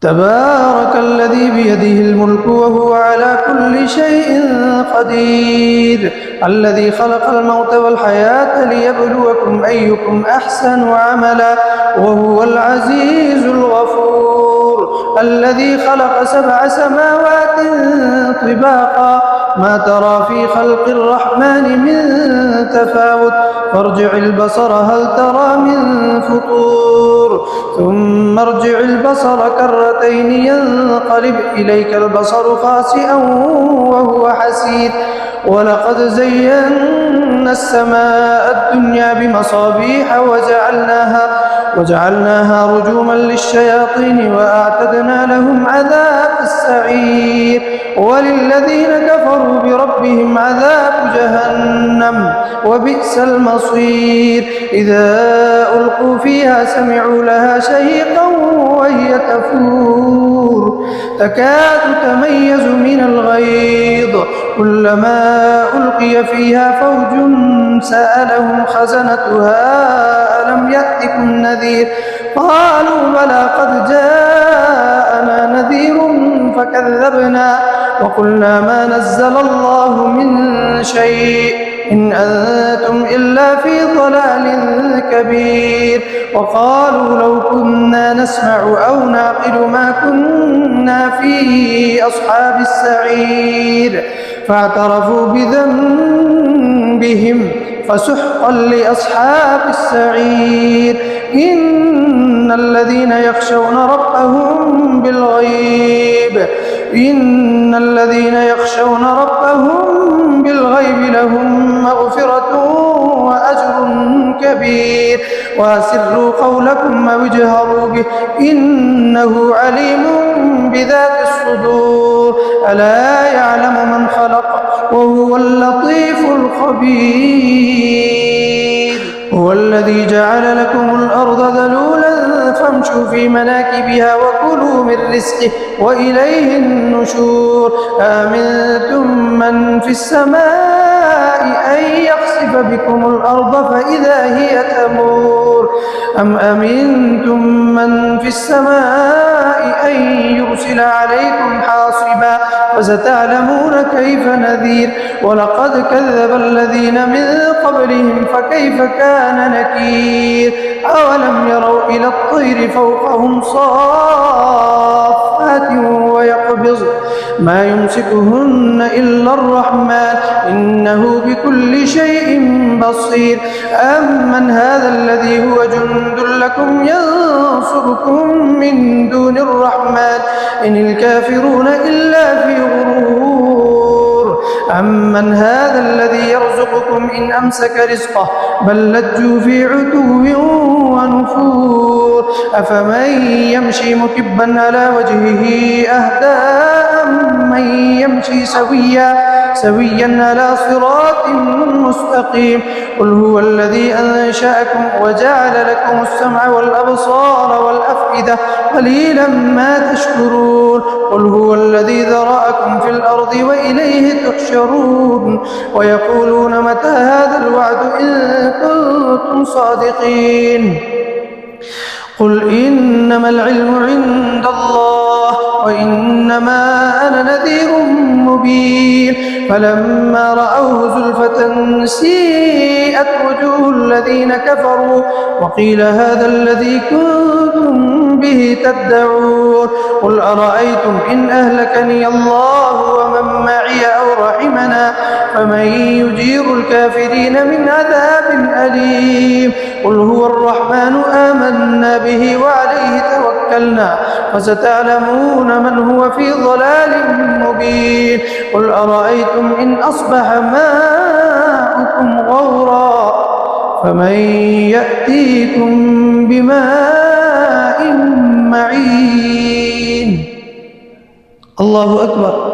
تبارك الذي بيده الملك وهو على كل شيء قدير الذي خلق الموت والحياة ليبلوكم أيكم أحسن عملا وهو العزيز الغفور الذي خلق 7 سماوات طباقا ما ترى في خلق الرحمن من تفاوت فارجع البصر هل ترى من فطور ثم ارجع البصر كرتين ينقلب إليك البصر خاسئا وهو حسير ولقد زينا السماء الدنيا بمصابيح وجعلناها رجوما للشياطين وأعتدنا لهم عذاب السعير وللذين كفروا بربهم عذاب جهنم وبئس المصير إذا ألقوا فيها سمعوا لها شهيقا وهي تفور تكاد تميز من الغيظ كلما ألقي فيها فوج سألهم خزنتها ألم يأتكم نذير قالوا بلى قد جاءنا نذير فكذبنا وقلنا ما نزل الله من شيء إن أنتم إلا في ضلال كبير وقالوا لو كنا نسمع أو نعقل ما كنا في أصحاب السعير فاعترفوا بذنبهم فسحقا لأصحاب السعير إن الذين يخشون ربهم بالغيب لهم مغفرة وأجر كبير وأسروا قولكم أو اجهروا به إنه عليم بذات الصدور ألا يعلم من خلق وهو اللطيف الخبير هو الذي جعل لكم الأرض ذلولا فامشوا في مناكبها وكلوا من رزقه وإليه النشور آمنتم من في السماء أن يخسف بكم الأرض فإذا هي تمور أم أمنتم من في السماء أن يرسل عليكم حاصبا فستعلمون كيف نذير ولقد كذب الذين من قبلهم فكيف كان نكير أولم يروا إلى الطير فوقهم صافات ويقبض ما يمسكهن إلا الرحمن إنه بكل شيء بصير أمن هذا الذي هو جند لكم ينصركم من دون الرحمن إن الكافرون إلا في غرور أمن هذا الذي يرزقكم إن أمسك رزقه بل لجوا في عتو ونفور أفمن يمشي مكبا على وجهه أهدى من يمشي سويا على صراط مستقيم قل هو الذي أنشأكم وجعل لكم السمع والأبصار والأفئدة قليلا ما تشكرون قل هو الذي ذرأكم في الأرض وإليه تحشرون ويقولون متى هذا الوعد إن كنتم صادقين قل إنما العلم عند الله وإنما أنا نذير مبين فلما رأوه زلفة سيئت وجوه الذين كفروا وقيل هذا الذي كنتم به تدعون قل أرأيتم إن أهلكني الله ومن معي أو رحمنا فمن يجير الكافرين من عذاب أليم قل هو الرحمن آمنا به وعليه توكلنا فستعلمون من هو في ضلال مبين قل أرأيتم إن أصبح ماؤكم غورا فمن يأتيكم بماء معين الله أكبر